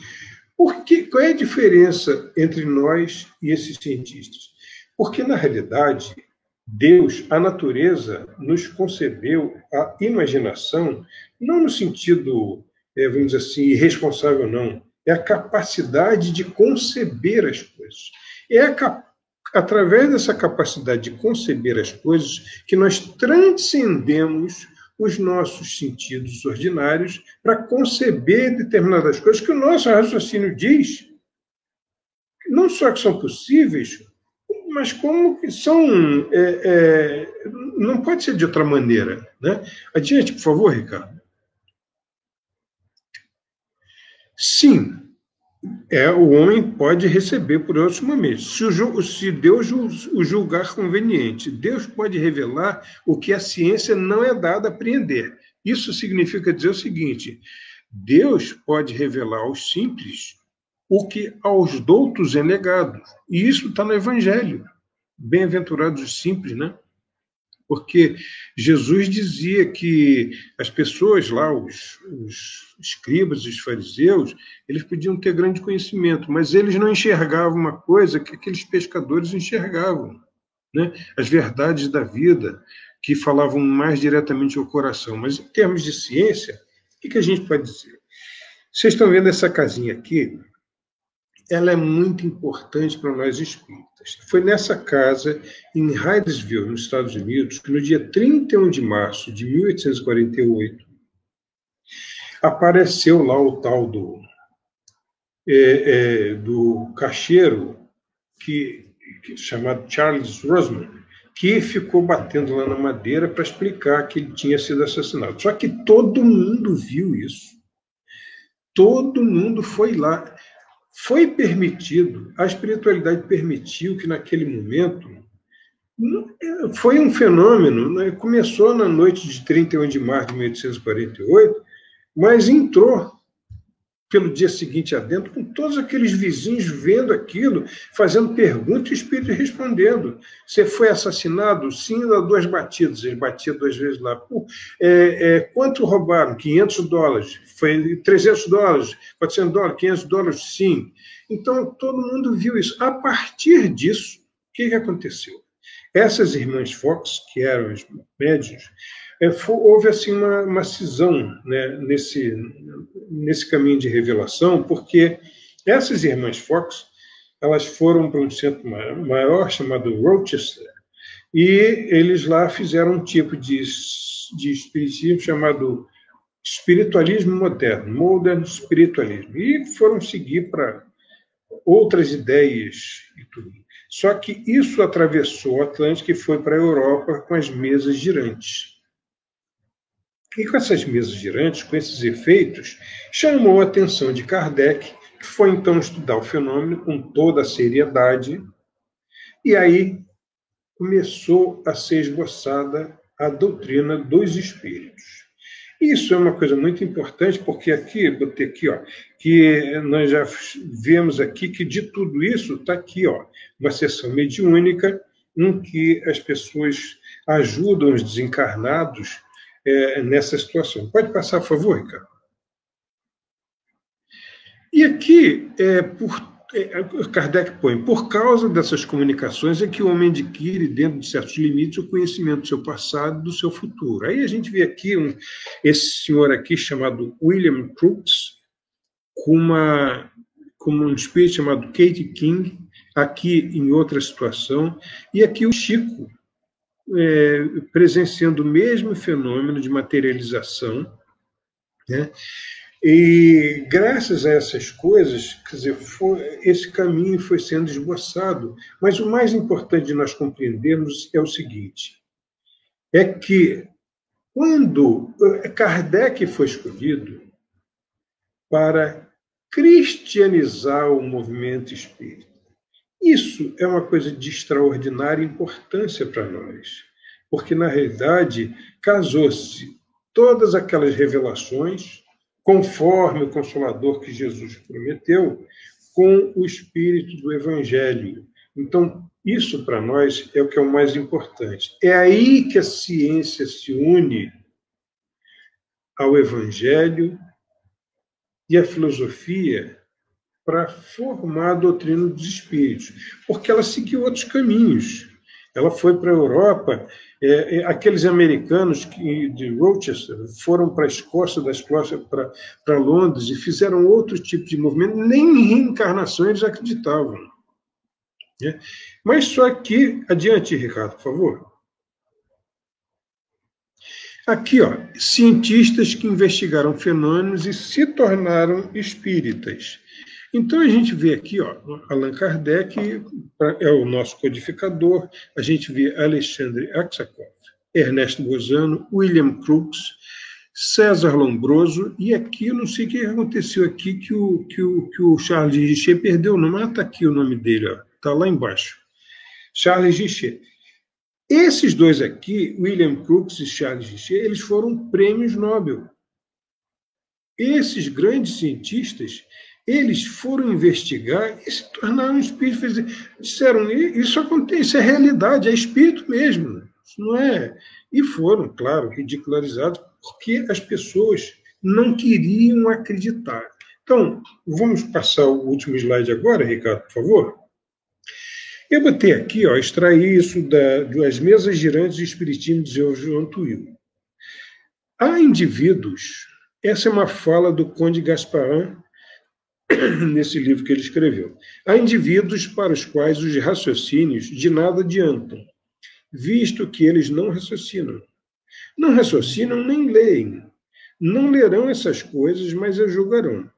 Qual é a diferença entre nós e esses cientistas? Porque, na realidade, Deus, a natureza, nos concedeu a imaginação, não no sentido, vamos dizer assim, irresponsável, não. É a capacidade de conceber as coisas. Através dessa capacidade de conceber as coisas que nós transcendemos os nossos sentidos ordinários para conceber determinadas coisas que o nosso raciocínio diz, não só que são possíveis, mas como que são... não pode ser de outra maneira, né? Adiante, por favor, Ricardo. Sim, o homem pode receber por outros momentos. Se Deus o julgar conveniente, Deus pode revelar o que a ciência não é dada a apreender. Isso significa dizer o seguinte: Deus pode revelar aos simples o que aos doutos é negado. E isso está no Evangelho. Bem-aventurados os simples, né? Porque Jesus dizia que as pessoas lá, os escribas, os fariseus, eles podiam ter grande conhecimento, mas eles não enxergavam uma coisa que aqueles pescadores enxergavam, né? As verdades da vida, que falavam mais diretamente ao coração. Mas em termos de ciência, o que a gente pode dizer? Vocês estão vendo essa casinha aqui? Ela é muito importante para nós espíritas. Foi nessa casa, em Hydesville, nos Estados Unidos, que no dia 31 de março de 1848, apareceu lá o tal do caixeiro, chamado Charles Roseman, que ficou batendo lá na madeira para explicar que ele tinha sido assassinado. Só que todo mundo viu isso. Todo mundo foi lá. Foi permitido, a espiritualidade permitiu que naquele momento, foi um fenômeno, né? Começou na noite de 31 de março de 1848, mas entrou pelo dia seguinte adentro, com todos aqueles vizinhos vendo aquilo, fazendo perguntas e o espírito respondendo. Você foi assassinado? Sim, dá 2 batidas. Ele batia 2 vezes lá. Quanto roubaram? $500. Foi $300, $400, $500? Sim. Então, todo mundo viu isso. A partir disso, o que aconteceu? Essas irmãs Fox, que eram as médiuns, houve assim uma cisão, né, nesse caminho de revelação, porque essas irmãs Fox, elas foram para um centro maior chamado Rochester, e eles lá fizeram um tipo de espiritismo chamado espiritualismo moderno, modern spiritualism, e foram seguir para outras ideias e tudo. Só que isso atravessou o Atlântico e foi para a Europa com as mesas girantes. E com essas mesas girantes, com esses efeitos, chamou a atenção de Kardec, que foi então estudar o fenômeno com toda a seriedade, e aí começou a ser esboçada a doutrina dos espíritos. Isso é uma coisa muito importante, porque aqui, botei aqui, ó, que nós já vemos aqui que de tudo isso está aqui, ó, uma sessão mediúnica em que as pessoas ajudam os desencarnados nessa situação. Pode passar, por favor, Ricardo? E aqui, Kardec põe, por causa dessas comunicações é que o homem adquire, dentro de certos limites, o conhecimento do seu passado e do seu futuro. Aí a gente vê aqui esse senhor aqui chamado William Crookes, com um espírito chamado Kate King, aqui em outra situação, e aqui o Chico, presenciando o mesmo fenômeno de materialização, né? E graças a essas coisas, quer dizer, esse caminho foi sendo esboçado. Mas o mais importante de nós compreendermos é o seguinte, é que quando Kardec foi escolhido para cristianizar o movimento espírita, isso é uma coisa de extraordinária importância para nós, porque, na realidade, casou-se todas aquelas revelações, conforme o Consolador que Jesus prometeu, com o espírito do Evangelho. Então, isso para nós é o que é o mais importante. É aí que a ciência se une ao Evangelho e à filosofia para formar a doutrina dos espíritos, porque ela seguiu outros caminhos. Ela foi para a Europa, aqueles americanos de Rochester foram para a Escócia, da Escócia para Londres e fizeram outro tipo de movimento, nem em reencarnação eles acreditavam. Né? Mas só que, adiante, Ricardo, por favor. Aqui, ó, cientistas que investigaram fenômenos e se tornaram espíritas. Então, a gente vê aqui, ó, Allan Kardec é o nosso codificador, a gente vê Alexandre Aksakov, Ernesto Bozano, William Crookes, César Lombroso, e aqui, eu não sei o que aconteceu aqui, que o Charles Richet perdeu o nome, está aqui o nome dele, está lá embaixo, Charles Richet. Esses dois aqui, William Crookes e Charles Richet, eles foram prêmios Nobel. Esses grandes cientistas, eles foram investigar e se tornaram espíritos. Disseram, isso acontece, isso é realidade, é espírito mesmo. Isso não é... E foram, claro, ridicularizados, porque as pessoas não queriam acreditar. Então, vamos passar o último slide agora, Ricardo, por favor? Eu botei aqui, ó, extraí isso das mesas girantes de espiritismo de João Tuil. Há indivíduos, essa é uma fala do Conde Gasparin, nesse livro que ele escreveu. Há indivíduos para os quais os raciocínios de nada adiantam, visto que eles não raciocinam. Não raciocinam nem leem. Não lerão essas coisas, mas as julgarão.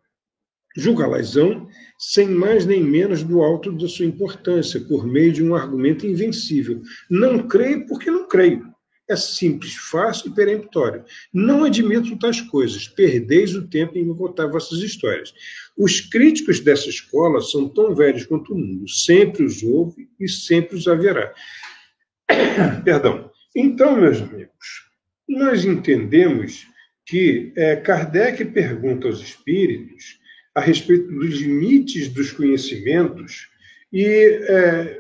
Julgá-las-ão sem mais nem menos do alto da sua importância, por meio de um argumento invencível. Não creio porque não creio. É simples, fácil e peremptório. Não admito tais coisas. Perdeis o tempo em contar vossas histórias. Os críticos dessa escola são tão velhos quanto o mundo. Sempre os houve e sempre os haverá. Perdão. Então, meus amigos, nós entendemos que Kardec pergunta aos espíritos a respeito dos limites dos conhecimentos, e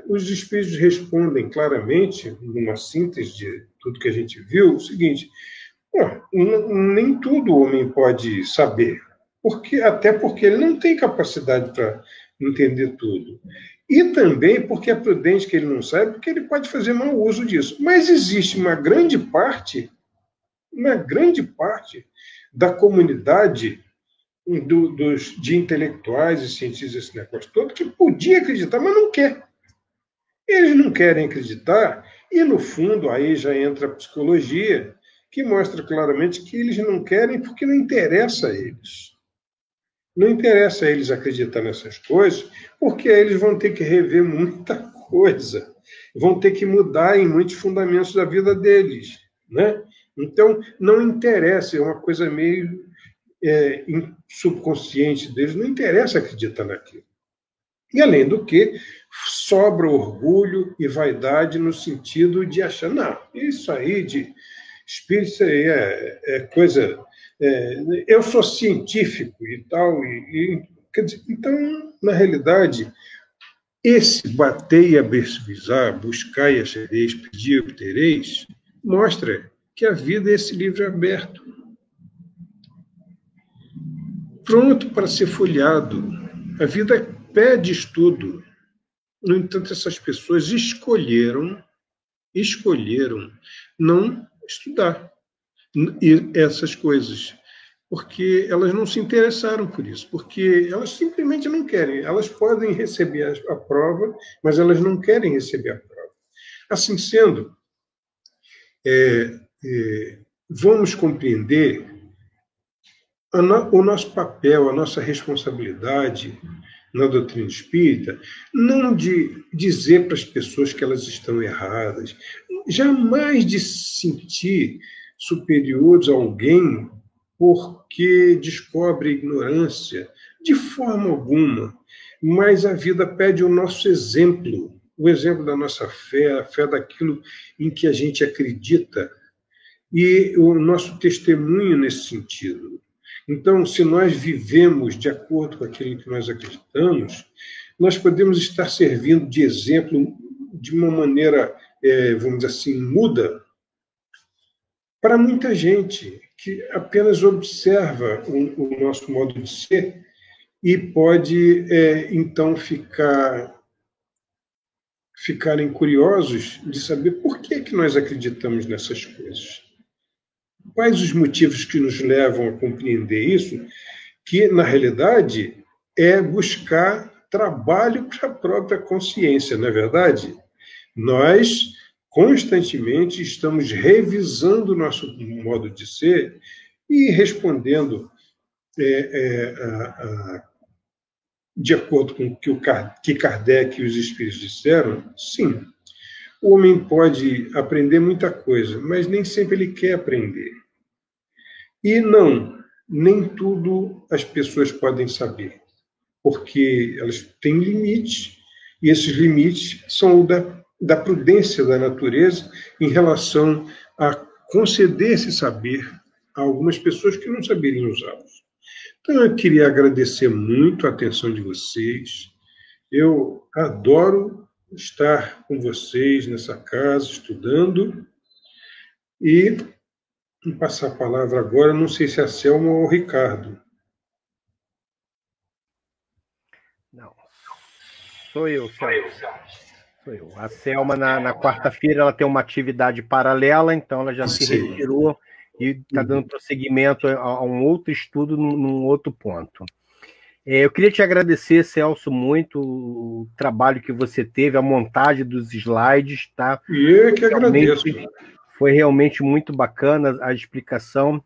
os espíritos respondem claramente, numa síntese de tudo que a gente viu, o seguinte: nem tudo o homem pode saber, até porque ele não tem capacidade para entender tudo. E também porque é prudente que ele não saiba, porque ele pode fazer mau uso disso. Mas existe uma grande parte da comunidade de intelectuais e cientistas desse negócio todo que podia acreditar, mas não quer. Eles não querem acreditar, e no fundo aí já entra a psicologia, que mostra claramente que eles não querem porque não interessa a eles. Não interessa a eles acreditar nessas coisas, porque aí eles vão ter que rever muita coisa, vão ter que mudar em muitos fundamentos da vida deles, né? Então, não interessa, é uma coisa meio subconsciente deles, não interessa acreditar naquilo. E, além do que, sobra orgulho e vaidade no sentido de achar, não, isso aí de espírito, isso aí é coisa... eu sou científico e tal, então, na realidade, esse bater e abreviar, buscar e achareis, pedir e obtereis, mostra que a vida é esse livro aberto, pronto para ser folheado. A vida pede estudo. No entanto, essas pessoas escolheram não estudar essas coisas, porque elas não se interessaram por isso, porque elas simplesmente não querem. Elas podem receber a prova, mas elas não querem receber a prova. Assim sendo, vamos compreender o nosso papel, a nossa responsabilidade na doutrina espírita, não de dizer para as pessoas que elas estão erradas, jamais de se sentir superiores a alguém porque descobre ignorância, de forma alguma, mas a vida pede o nosso exemplo, o exemplo da nossa fé, a fé daquilo em que a gente acredita, e o nosso testemunho nesse sentido. Então, se nós vivemos de acordo com aquilo em que nós acreditamos, nós podemos estar servindo de exemplo de uma maneira, vamos dizer assim, muda, para muita gente que apenas observa o nosso modo de ser e pode, então, ficarem curiosos de saber por que nós acreditamos nessas coisas. Quais os motivos que nos levam a compreender isso? Que, na realidade, é buscar trabalho para a própria consciência, não é verdade? Nós, constantemente, estamos revisando o nosso modo de ser e respondendo de acordo com o que Kardec e os espíritos disseram. Sim, o homem pode aprender muita coisa, mas nem sempre ele quer aprender. E nem tudo as pessoas podem saber, porque elas têm limites, e esses limites são da prudência da natureza em relação a conceder esse saber a algumas pessoas que não saberiam usá-los. Então, eu queria agradecer muito a atenção de vocês. Eu adoro estar com vocês nessa casa, estudando, e vou passar a palavra agora, não sei se é a Selma ou o Ricardo. Não, sou eu, Selma. Sou eu. A Selma, na quarta-feira, ela tem uma atividade paralela, então ela já se retirou e está dando prosseguimento a um outro estudo num outro ponto. Eu queria te agradecer, Celso, muito o trabalho que você teve, a montagem dos slides, tá? E eu que agradeço. Foi realmente muito bacana a explicação.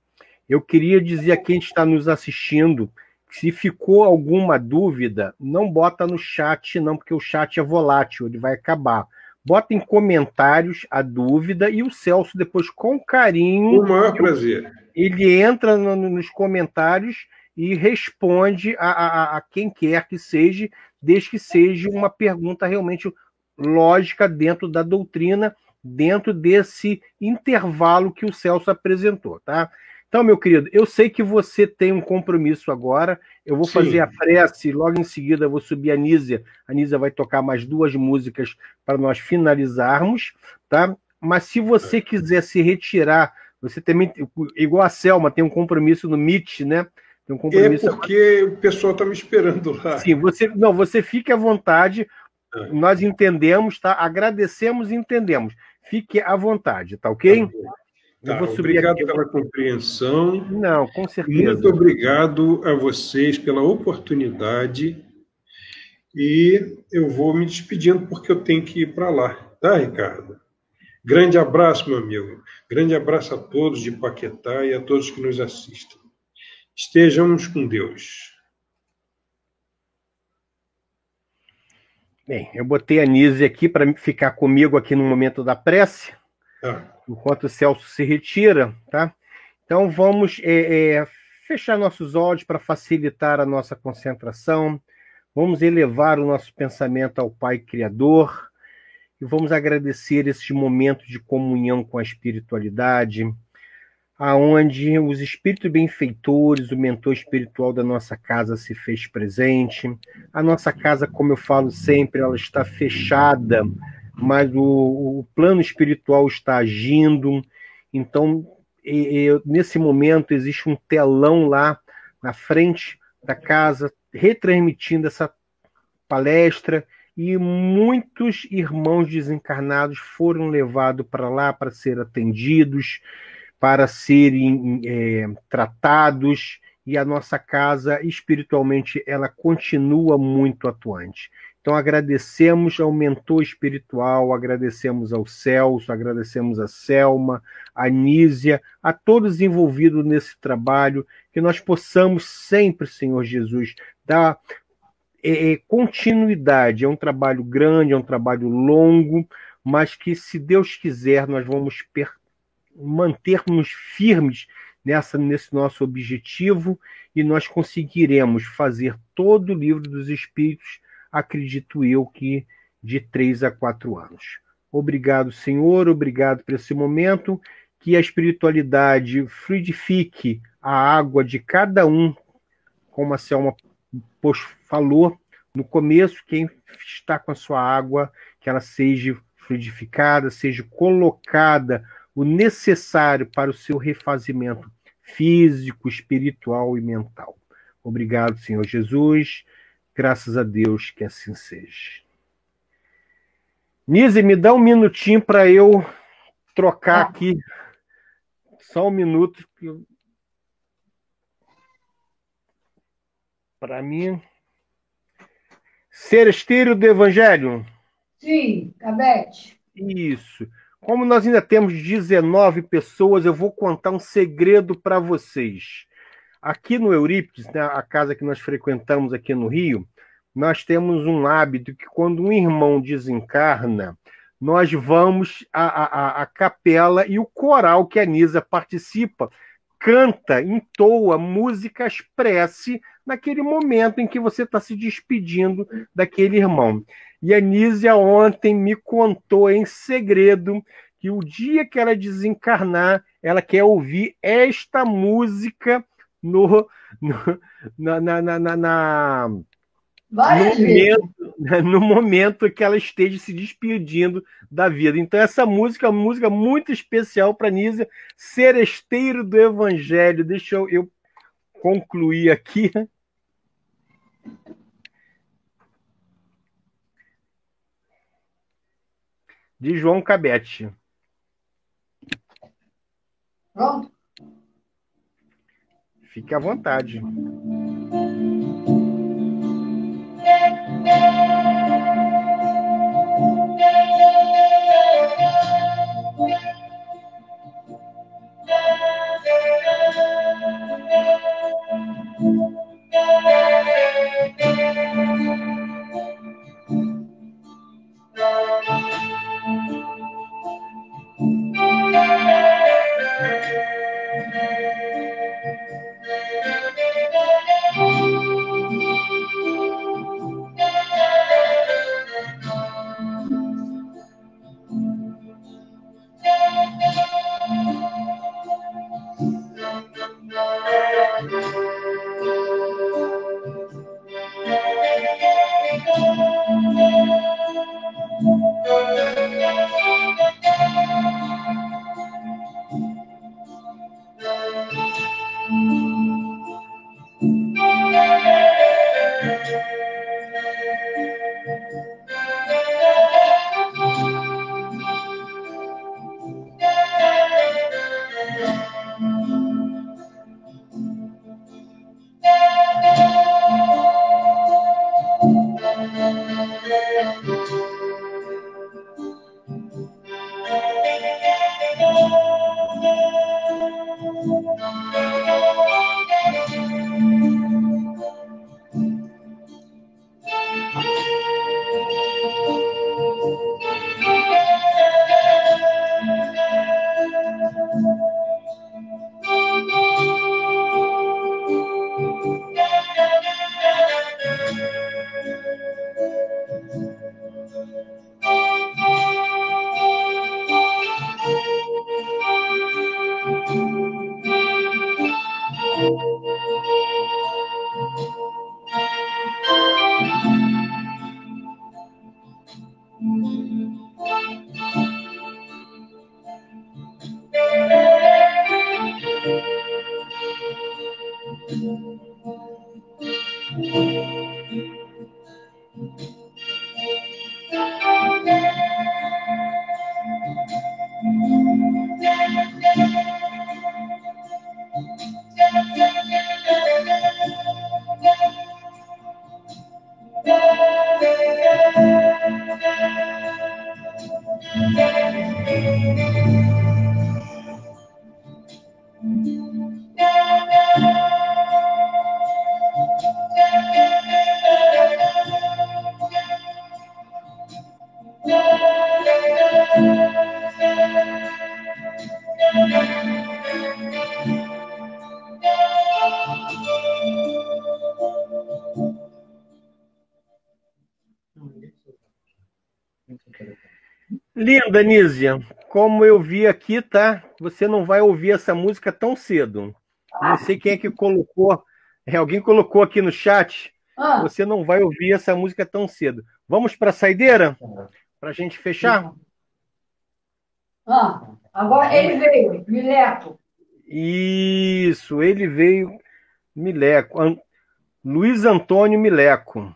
Eu queria dizer a quem está nos assistindo, que se ficou alguma dúvida, não bota no chat, não, porque o chat é volátil, ele vai acabar. Bota em comentários a dúvida e o Celso, depois, com carinho... Com o maior prazer. Ele entra nos comentários e responde a quem quer que seja, desde que seja uma pergunta realmente lógica dentro da doutrina, dentro desse intervalo que o Celso apresentou, tá? Então, meu querido, eu sei que você tem um compromisso agora. Eu vou fazer a prece, logo em seguida eu vou subir a Nízia. A Nízia vai tocar mais 2 músicas para nós finalizarmos, tá? Mas se você quiser se retirar, você também, igual a Selma, tem um compromisso no Meet, né? Tem um compromisso. Porque o pessoal está me esperando lá. Sim, você fique à vontade. Nós entendemos, tá? Agradecemos e entendemos. Fique à vontade, tá ok? Tá, obrigado pela compreensão. Não, com certeza. Muito obrigado a vocês pela oportunidade. E eu vou me despedindo porque eu tenho que ir para lá, tá, Ricardo? Grande abraço, meu amigo. Grande abraço a todos de Paquetá e a todos que nos assistem. Estejamos com Deus. Bem, eu botei a Nise aqui para ficar comigo aqui no momento da prece, enquanto o Celso se retira, tá? Então vamos fechar nossos olhos para facilitar a nossa concentração. Vamos elevar o nosso pensamento ao Pai Criador e vamos agradecer este momento de comunhão com a espiritualidade, aonde os espíritos benfeitores, o mentor espiritual da nossa casa se fez presente. A nossa casa, como eu falo sempre, ela está fechada, mas o plano espiritual está agindo. Então, nesse momento, existe um telão lá na frente da casa, retransmitindo essa palestra, e muitos irmãos desencarnados foram levados para lá para ser atendidos, para serem tratados, e a nossa casa, espiritualmente, ela continua muito atuante. Então, agradecemos ao mentor espiritual, agradecemos ao Celso, agradecemos a Selma, a Nízia, a todos envolvidos nesse trabalho, que nós possamos sempre, Senhor Jesus, dar continuidade. É um trabalho grande, é um trabalho longo, mas que, se Deus quiser, nós vamos manter-nos firmes nesse nosso objetivo, e nós conseguiremos fazer todo o livro dos Espíritos, acredito eu, que de 3 a 4 anos. Obrigado, Senhor, obrigado por esse momento, que a espiritualidade fluidifique a água de cada um, como a Selma falou no começo, quem está com a sua água, que ela seja fluidificada, seja colocada o necessário para o seu refazimento físico, espiritual e mental. Obrigado, Senhor Jesus. Graças a Deus que assim seja. Nise, me dá um minutinho para eu trocar aqui. Só um minuto. Para mim. Seresteiro do Evangelho? Sim, Cabete. Isso. Como nós ainda temos 19 pessoas, eu vou contar um segredo para vocês. Aqui no Eurípides, né, a casa que nós frequentamos aqui no Rio, nós temos um hábito que, quando um irmão desencarna, nós vamos à capela, e o coral que a Nisa participa canta, entoa músicas prece naquele momento em que você está se despedindo daquele irmão. E a Nízia ontem me contou em segredo que o dia que ela desencarnar, ela quer ouvir esta música no momento que ela esteja se despedindo da vida. Então, essa música é uma música muito especial para a Nízia, Seresteiro do Evangelho. Deixa eu concluir aqui. De João Cabete. Pronto? Fique à vontade. Linda, Nízia. Como eu vi aqui, tá? Você não vai ouvir essa música tão cedo. Não sei quem é que colocou. Alguém colocou aqui no chat. Você não vai ouvir essa música tão cedo. Vamos para a saideira? Para a gente fechar? Agora ele veio, Mileco. Isso, ele veio. Mileco. Luiz Antônio Mileco.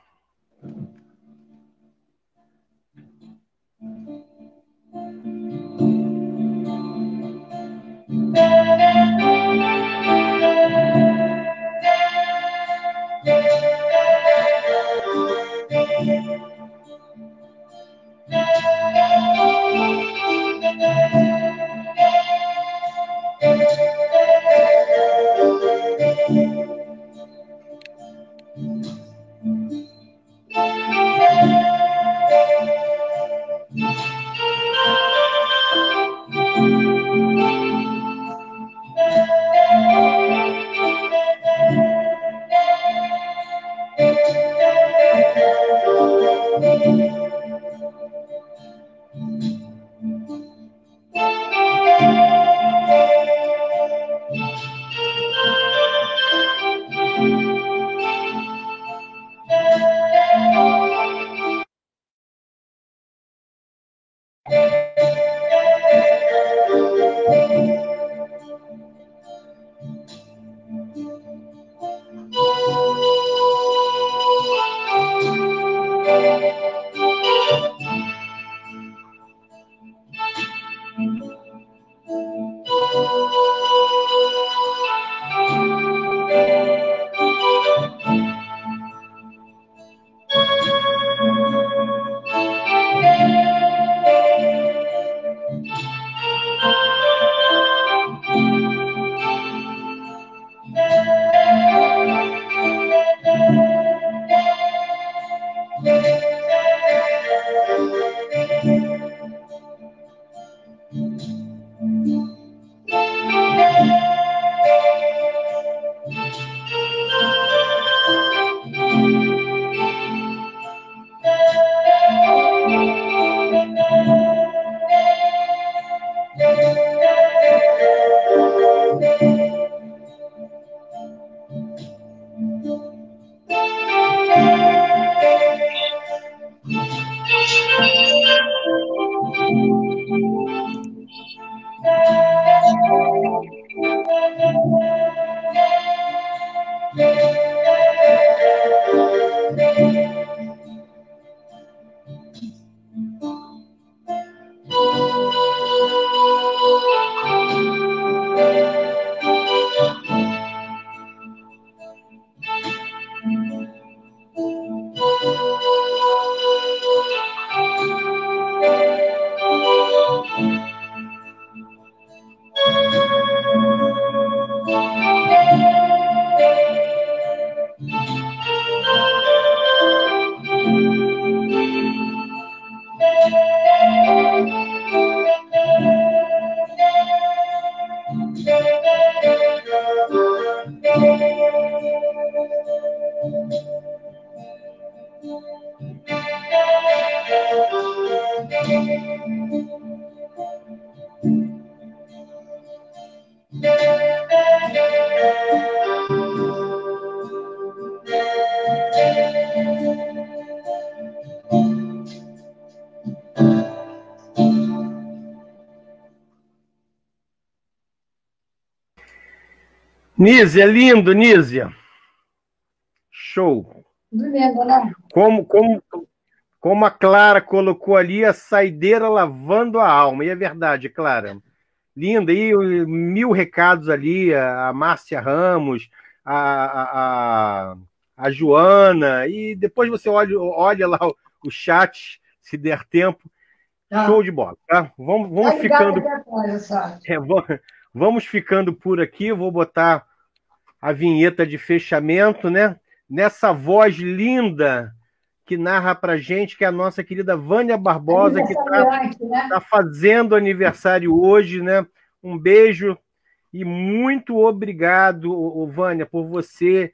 Nízia, lindo, Nízia. Show. Lindo, né? Como a Clara colocou ali, a saideira lavando a alma. E é verdade, Clara. Linda. E 1000 recados ali, a Márcia Ramos, a Joana. E depois você olha lá o chat, se der tempo. Tá. Show de bola, tá? Vamos ficando. Vamos ficando por aqui. Eu vou botar a vinheta de fechamento, né? Nessa voz linda que narra pra gente, que é a nossa querida Vânia Barbosa, que tá fazendo aniversário hoje, né? Um beijo e muito obrigado, Vânia, por você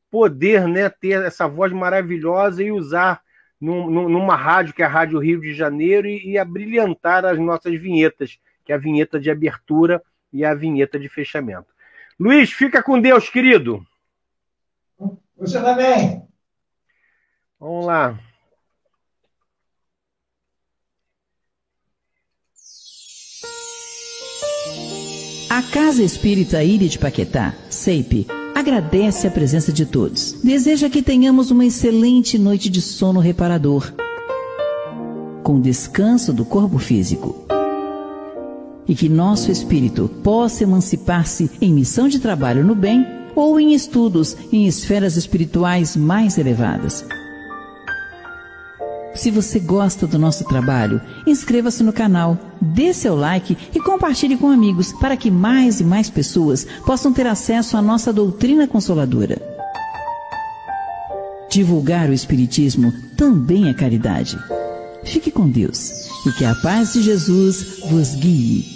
poder, né, ter essa voz maravilhosa e usar numa rádio, que é a Rádio Rio de Janeiro, e abrilhantar as nossas vinhetas, que é a vinheta de abertura e a vinheta de fechamento. Luiz, fica com Deus, querido. Você também. Vamos lá. A Casa Espírita Ilha de Paquetá, CEIP, agradece a presença de todos. Deseja que tenhamos uma excelente noite de sono reparador, com descanso do corpo físico. E que nosso espírito possa emancipar-se em missão de trabalho no bem ou em estudos em esferas espirituais mais elevadas. Se você gosta do nosso trabalho, inscreva-se no canal, dê seu like e compartilhe com amigos para que mais e mais pessoas possam ter acesso à nossa doutrina consoladora. Divulgar o Espiritismo também é caridade. Fique com Deus e que a paz de Jesus vos guie.